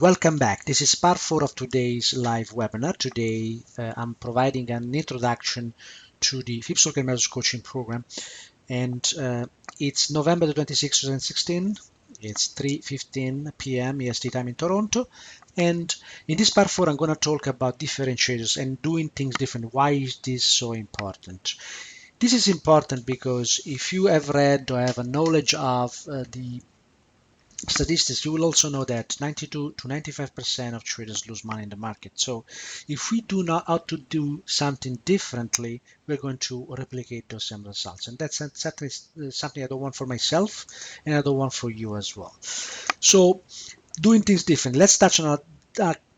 Welcome back. This is part 4 of today's live webinar. Today I'm providing an introduction to the FibStalker Methods Coaching Program, and it's November the 26th, 2016. It's 3:15 p.m. EST time in Toronto, and in this part 4 I'm going to talk about differentiators and doing things different. Why is this so important? This is important because if you have read or have a knowledge of the statistics, you will also know that 92 to 95% of traders lose money in the market. So if we do not how to do something differently, we're going to replicate those same results. And that's certainly something I don't want for myself, and I don't want for you as well. So doing things different. Let's touch on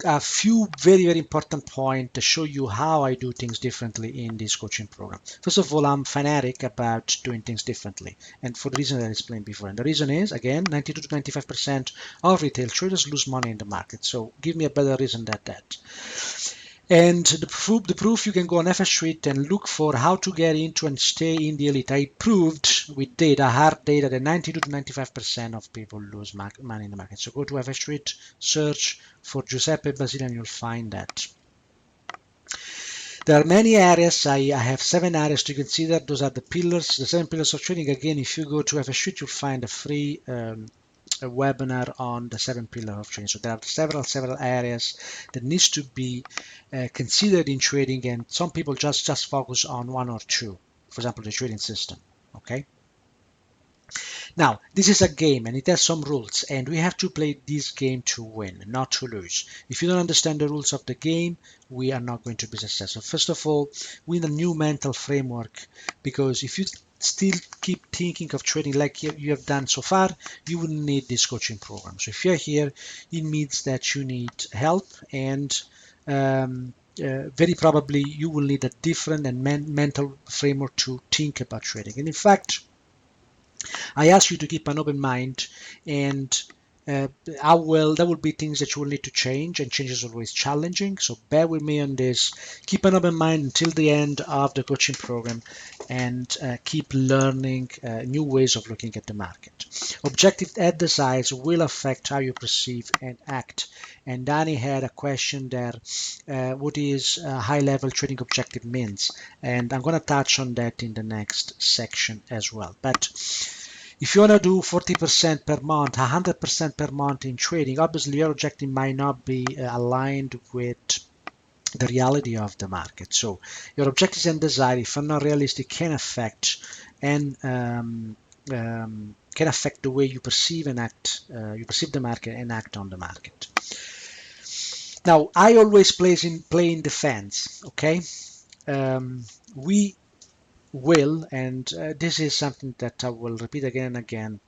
a few very important points to show you how I do things differently in this coaching program. First of all, I'm fanatic about doing things differently, and for the reason that I explained before. And the reason is, again, 92 to 95% of retail traders lose money in the market. So give me a better reason than that. And the proof you can go on FS Street and look for how to get into and stay in the elite. I proved with data, hard data, that 92 to 95% of people lose money in the market. So go to FS Street, search for Giuseppe Basile, and you'll find that. There are many areas. I have 7 areas to consider. Those are the pillars, the 7 pillars of trading. Again, if you go to FS Street, you'll find a free a webinar on the 7 pillars of trading. So there are several areas that needs to be considered in trading, and some people just focus on 1 or 2. For example, the trading system. Okay. Now, this is a game and it has some rules, and we have to play this game to win, not to lose. If you don't understand the rules of the game, we are not going to be successful. First of all, we need a new mental framework, because if you still keep thinking of trading like you have done so far, you will need this coaching program. So if you're here, it means that you need help, and very probably you will need a different and mental framework to think about trading. And in fact, I ask you to keep an open mind, and how well there will be things that you will need to change, and change is always challenging. So bear with me on this. Keep an open mind until the end of the coaching program, and keep learning new ways of looking at the market. Objective exercise will affect how you perceive and act. And Danny had a question there, what is high-level trading objective means, and I'm going to touch on that in the next section as well. But if you want to do 40% per month, 100% per month in trading, obviously your objective might not be aligned with the reality of the market. So your objectives and desire, if not realistic, can affect can affect the way you perceive and act. You perceive the market and act on the market. Now, I always play in defense. Okay, we will, and this is something that I will repeat again and again,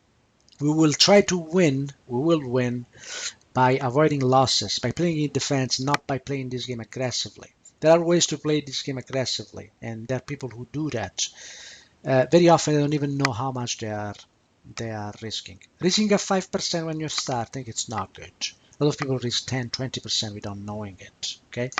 we will try to win, we will win by avoiding losses, by playing in defense, not by playing this game aggressively. There are ways to play this game aggressively, and there are people who do that. Very often they don't even know how much they are risking. Risking at 5% when you're starting, it's not good. A lot of people risk 10, 20% without knowing it. Okay,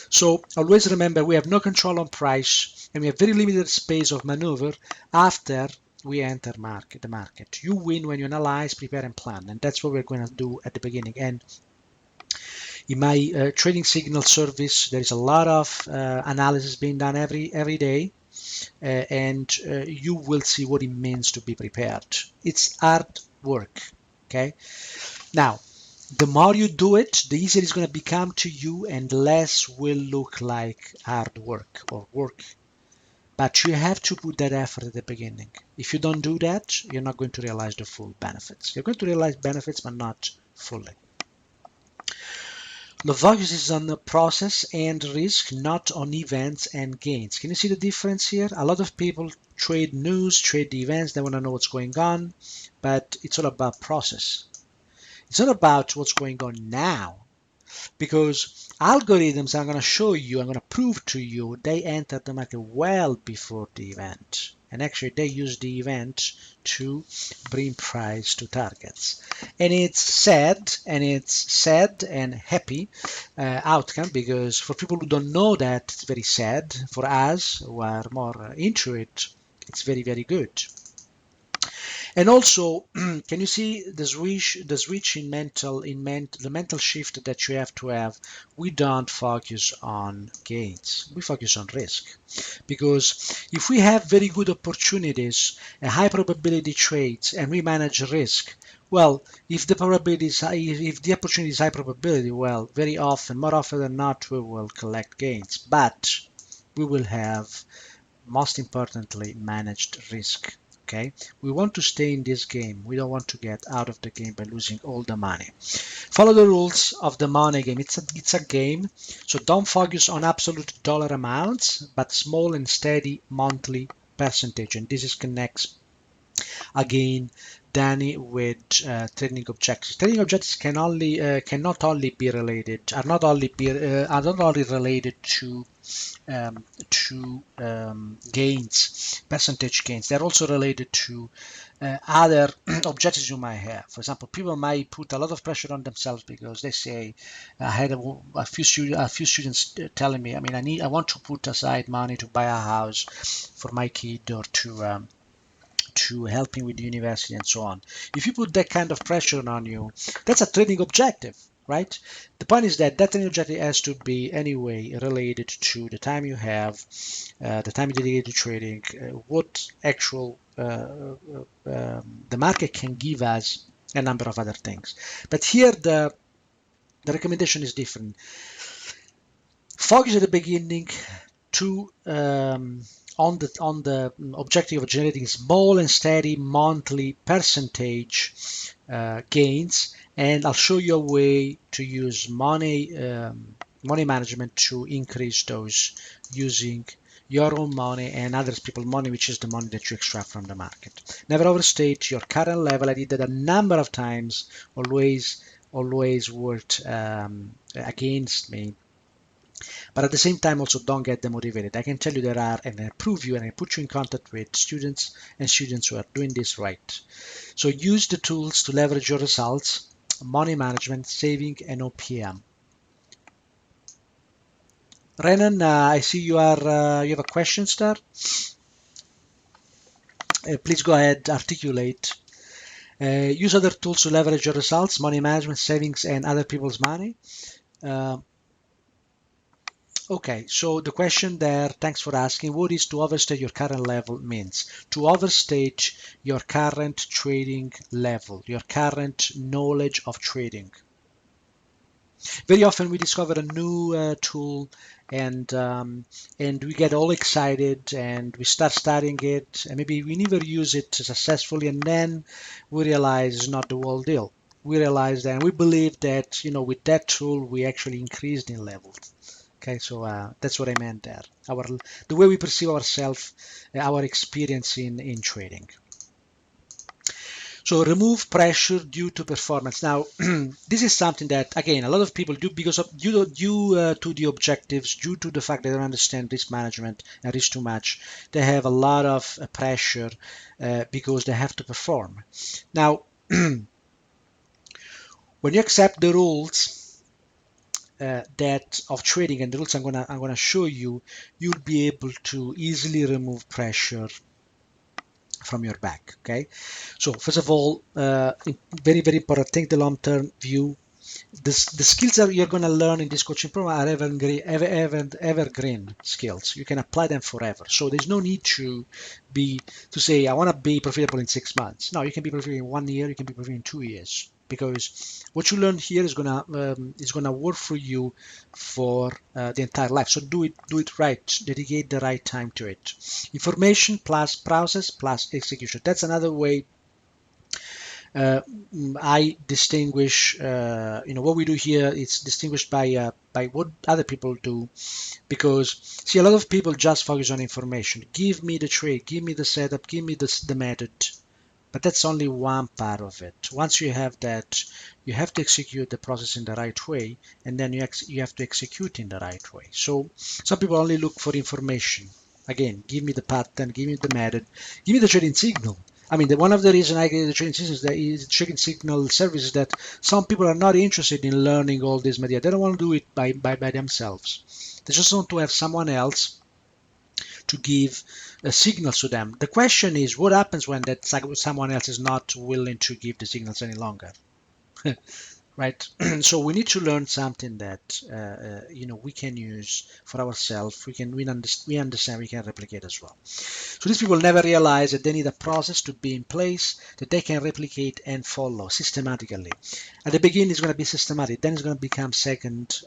so always remember, we have no control on price, and we have very limited space of maneuver after we enter the market. You win when you analyze, prepare, and plan, and that's what we're going to do at the beginning. And in my trading signal service, there is a lot of analysis being done every day, and you will see what it means to be prepared. It's hard work. Okay, now, the more you do it, the easier it's going to become to you, and less will look like hard work or work. But you have to put that effort at the beginning. If you don't do that, you're not going to realize the full benefits. You're going to realize benefits, but not fully. The focus is on the process and risk, not on events and gains. Can you see the difference here? A lot of people trade news, trade the events, they want to know what's going on, but it's all about process. It's not about what's going on now, because algorithms, I'm going to show you, I'm going to prove to you, they enter the market well before the event. And actually, they use the event to bring price to targets. And it's sad and happy outcome, because for people who don't know that, it's very sad. For us who are more into it, it's very good. And also, can you see the switch in the mental shift that you have to have? We don't focus on gains. We focus on risk. Because if we have very good opportunities, a high probability trades, and we manage risk, well, if the probability is high, if the opportunity is high probability, well, very often, more often than not, we will collect gains. But we will have, most importantly, managed risk. Okay, we want to stay in this game. We don't want to get out of the game by losing all the money. Follow the rules of the money game. It's a game, so don't focus on absolute dollar amounts, but small and steady monthly percentage. And this is connects again, Danny, with trading objectives. Trading objectives cannot only be related are not only related to gains, percentage gains. They're also related to other objectives you might have. For example, people might put a lot of pressure on themselves because they say, I had a few students telling me, I mean, I want to put aside money to buy a house for my kid or to help him with the university and so on. If you put that kind of pressure on you, that's a trading objective, right? The point is that that trading objective has to be anyway related to the time you have, the time you dedicate to trading, what actual the market can give us, a number of other things. But here the recommendation is different. Focus at the beginning to on the objective of generating small and steady monthly percentage gains, and I'll show you a way to use money management to increase those using your own money and other people's money, which is the money that you extract from the market. Never overstate your current level. I did that a number of times. Always worked against me. But at the same time, also don't get demotivated. I can tell you there are, and I prove you, and I put you in contact with students who are doing this right. So use the tools to leverage your results, money management, saving, and OPM. Renan, I see you have a question, sir. Please go ahead, articulate. Use other tools to leverage your results, money management, savings, and other people's money. Okay, so the question there, thanks for asking, what is to overstate your current level means? To overstate your current trading level, your current knowledge of trading. Very often we discover a new tool and we get all excited and we start studying it and maybe we never use it successfully, and then we realize it's not the whole deal. We realize that, and we believe that, with that tool we actually increased in levels. Okay, so that's what I meant there. The way we perceive ourselves, our experience in trading. So remove pressure due to performance. Now, this is something that, again, a lot of people do because of due to the objectives, due to the fact they don't understand risk management and risk too much. They have a lot of pressure because they have to perform. Now, when you accept the rules that of trading and the rules I'm gonna show you, you'll be able to easily remove pressure from your back. Okay, so first of all, very important, take the long-term view. The skills that you're going to learn in this coaching program are evergreen skills. You can apply them forever. So there's no need to say I want to be profitable in 6 months. No, you can be profitable in 1 year. You can be profitable in 2 years, because what you learn here is gonna work for you for the entire life. So do it right. Dedicate the right time to it. Information plus process plus execution. That's another way I distinguish. What we do here is distinguished by what other people do, because see, a lot of people just focus on information. Give me the trade, give me the setup, give me the method. But that's only one part of it. Once you have that, you have to execute the process in the right way, and then you have to execute in the right way. So some people only look for information. Again, give me the pattern, give me the method, give me the trading signal. I mean, one of the reasons I get the trading signal is trading signal service is that some people are not interested in learning all this material. They don't want to do it by themselves. They just want to have someone else to give signals to them. The question is, what happens when that someone else is not willing to give the signals any longer? Right? So we need to learn something that we can use for ourselves. We understand we can replicate as well. So these people never realize that they need a process to be in place that they can replicate and follow systematically. At the beginning, it's going to be systematic. Then it's going to become second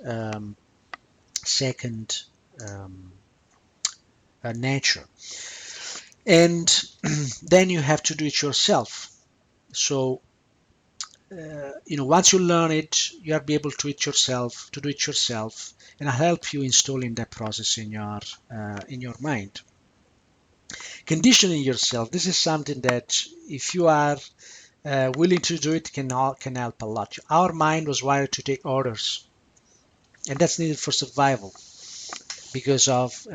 nature, and then you have to do it yourself. So once you learn it, you'll be able to do it yourself, and I'll help you installing that process in your mind. Conditioning yourself. This is something that if you are willing to do it, can help a lot. Our mind was wired to take orders, and that's needed for survival because of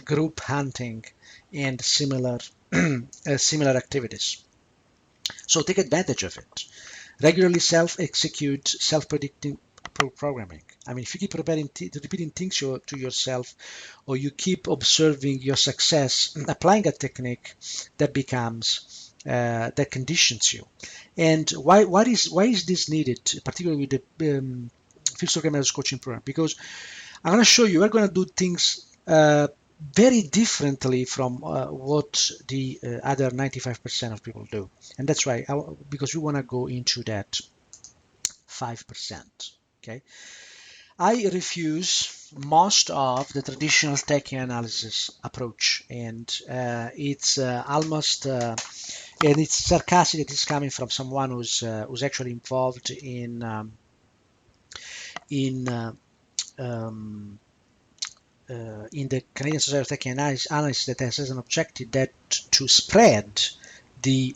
group hunting and similar activities. So take advantage of it. Regularly self-execute, self-predicting programming. I mean, if you keep repeating things to yourself, or you keep observing your success, applying a technique, that conditions you. And why is this needed, particularly with the FibStalker Methods Coaching Program? Because I'm going to show you we're going to do things very differently from what the other 95% of people do. And that's right, because we want to go into that 5%. Okay, I refuse most of the traditional techie analysis approach, and it's almost and it's sarcastic. It is coming from someone who's actually involved in um, in the Canadian Society of Technical Analysis that has as an objective that to spread the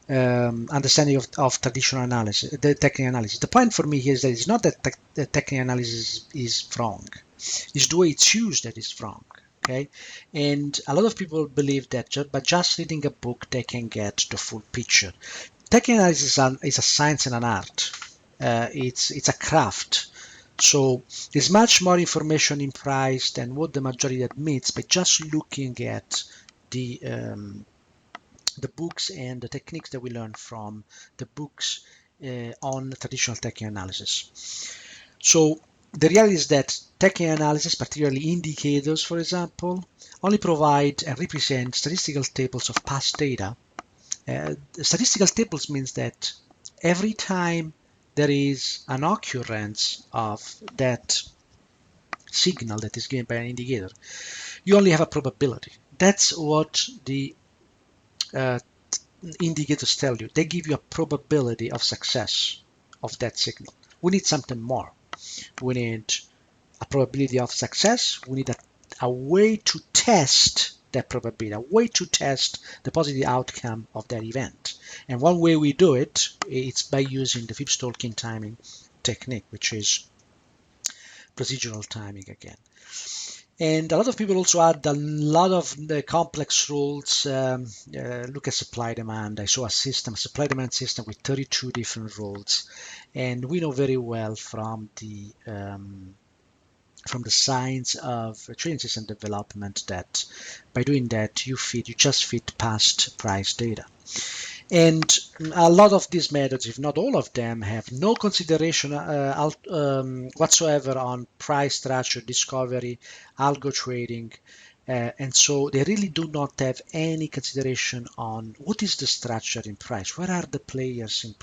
understanding of traditional analysis, the technical analysis. The point for me here is that it's not that the technical analysis is wrong; it's the way it's used that is wrong. Okay, and a lot of people believe that by just reading a book they can get the full picture. Technical analysis is a science and an art. It's a craft. So there's much more information in price than what the majority admits by just looking at the books and the techniques that we learn from the books on traditional technical analysis. So the reality is that technical analysis, particularly indicators, for example, only provide and represent statistical tables of past data. Statistical tables means that every time there is an occurrence of that signal that is given by an indicator, you only have a probability. That's what the uh, indicators tell you. They give you a probability of success of that signal. We need something more. We need a probability of success. We need a way to test that probability, a way to test the positive outcome of that event. And one way we do it is by using the FibStalker timing technique, which is procedural timing again. And a lot of people also add a lot of the complex rules. Look at supply demand. I saw a supply demand system with 32 different rules, and we know very well from the science of trading system development that by doing that you just fit past price data. And a lot of these methods, if not all of them, have no consideration whatsoever on price structure, discovery, algo trading. And so they really do not have any consideration on what is the structure in price. Where are the players in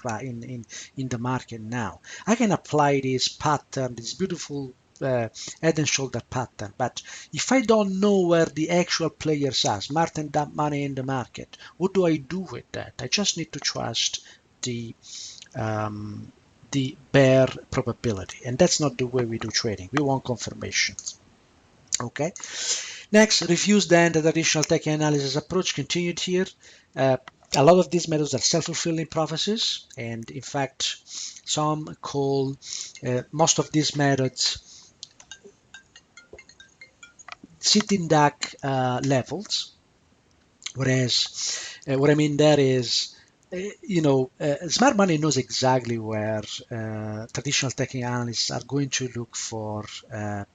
the market now? I can apply this pattern, this beautiful head and shoulder pattern. But if I don't know where the actual players are, smart and dump money in the market, what do I do with that? I just need to trust the bare probability, and that's not the way we do trading. We want confirmation. Okay. Next, refuse then the traditional tech analysis approach. Continued here. A lot of these methods are self-fulfilling prophecies, and in fact, some call most of these methods sitting duck levels, whereas what I mean there is, smart money knows exactly where traditional technical analysts are going to look for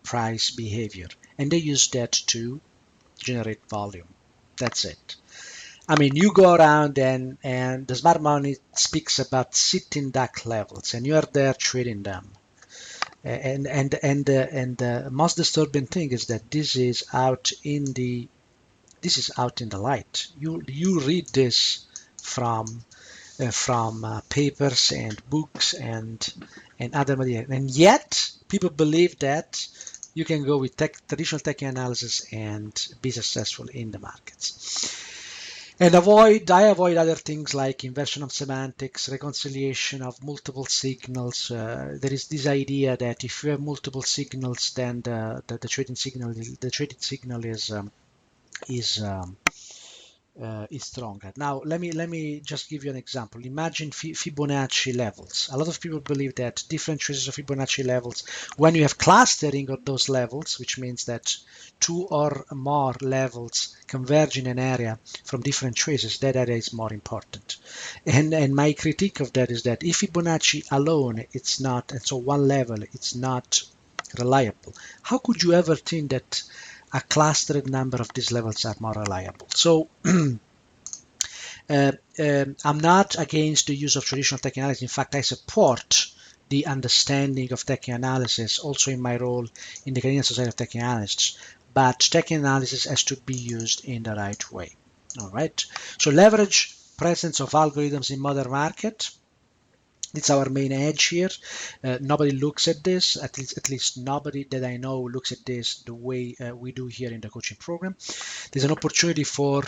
price behavior, and they use that to generate volume. That's it. I mean, you go around and the smart money speaks about sitting duck levels, and you are there trading them. And the most disturbing thing is that this is out in the light. You read this from papers and books and other material, and yet people believe that you can go with traditional tech analysis and be successful in the markets. And I avoid other things like inversion of semantics, reconciliation of multiple signals. There is this idea that if you have multiple signals, then the trading signal is stronger. Now, let me just give you an example. Imagine Fibonacci levels. A lot of people believe that different traces of Fibonacci levels, when you have clustering of those levels, which means that two or more levels converge in an area from different traces, that area is more important. And my critique of that is that if Fibonacci alone, it's not, and so one level, it's not reliable. How could you ever think that a clustered number of these levels are more reliable? So I'm not against the use of traditional tech analysis. In fact, I support the understanding of tech analysis also in my role in the Canadian Society of Tech Analysts. But tech analysis has to be used in the right way. All right. So leverage presence of algorithms in modern market. It's our main edge here. Nobody looks at this, at least nobody that I know looks at this the way we do here in the coaching program. There's an opportunity for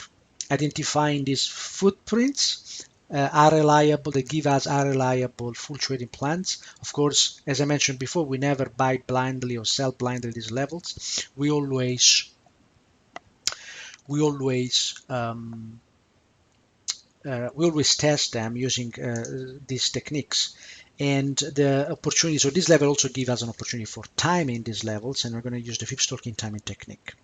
identifying these footprints are reliable, they give us are reliable full trading plans. Of course, as I mentioned before, we never buy blindly or sell blindly these levels. We always test them using these techniques. And the opportunity, so this level also gives us an opportunity for timing these levels, and we're going to use the FibStalking timing technique.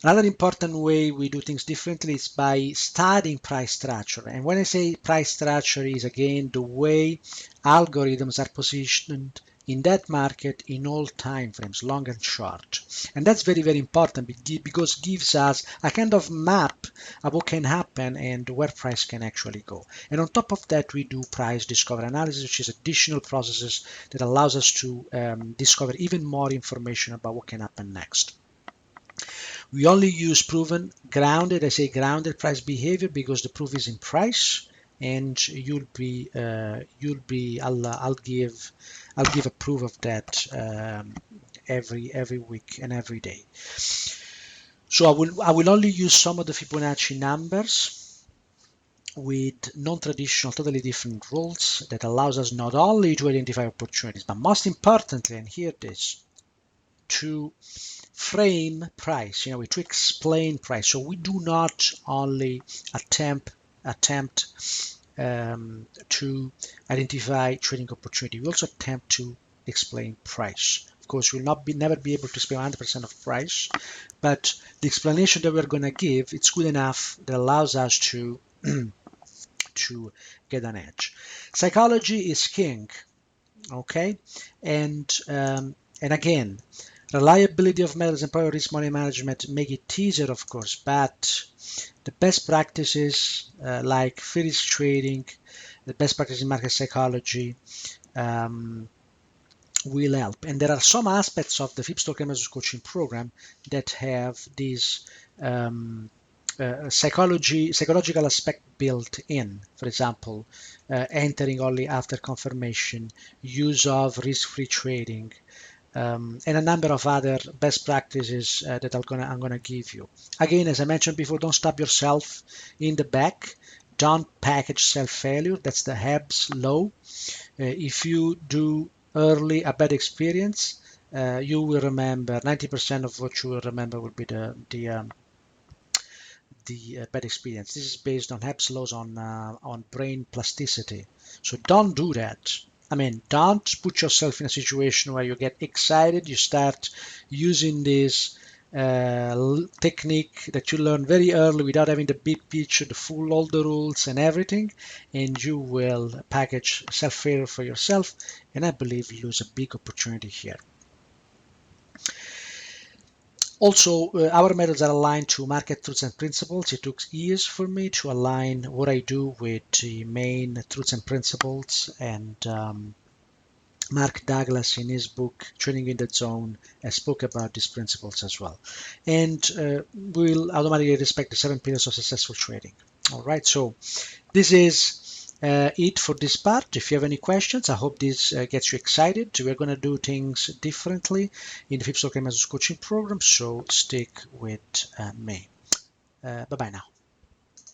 Another important way we do things differently is by studying price structure. And when I say price structure is again the way algorithms are positioned in that market in all time frames, long and short. And that's very, very important because it gives us a kind of map of what can happen and where price can actually go. And on top of that, we do price discovery analysis, which is additional processes that allows us to discover even more information about what can happen next. We only use proven grounded, I say grounded price behavior because the proof is in price, and I'll give a proof of that every week and every day. So I will only use some of the Fibonacci numbers with non-traditional, totally different rules that allows us not only to identify opportunities, but most importantly, and hear this, to frame price, to explain price. So we do not only attempt to identify trading opportunity. We also attempt to explain price. Of course, we'll never be able to explain 100% of price, but the explanation that we're going to give, it's good enough that allows us to to get an edge. Psychology is king, okay, and again, reliability of methods and power risk money management make it easier, of course, but the best practices like free risk trading, the best practices in market psychology will help. And there are some aspects of the FibStalker Methods Coaching Program that have this psychological aspect built in. For example, entering only after confirmation, use of risk-free trading, and a number of other best practices that I'm gonna give you. Again, as I mentioned before, don't stab yourself in the back. Don't package self-failure. That's the Hebb's law. If you do early a bad experience, you will remember 90% of what you will remember will be the bad experience. This is based on Hebb's laws on brain plasticity. So don't do that. I mean, don't put yourself in a situation where you get excited, you start using this technique that you learn very early without having the big picture, all the rules and everything, and you will package self-failure for yourself, and I believe lose a big opportunity here. Also, our methods are aligned to market truths and principles. It took years for me to align what I do with the main truths and principles, and Mark Douglas, in his book Trading in the Zone, spoke about these principles as well. And we'll automatically respect the 7 pillars of successful trading. All right, so this is it for this part. If you have any questions, I hope this gets you excited. We're going to do things differently in the FibStalker Methods Coaching Program, so stick with me. Bye-bye now.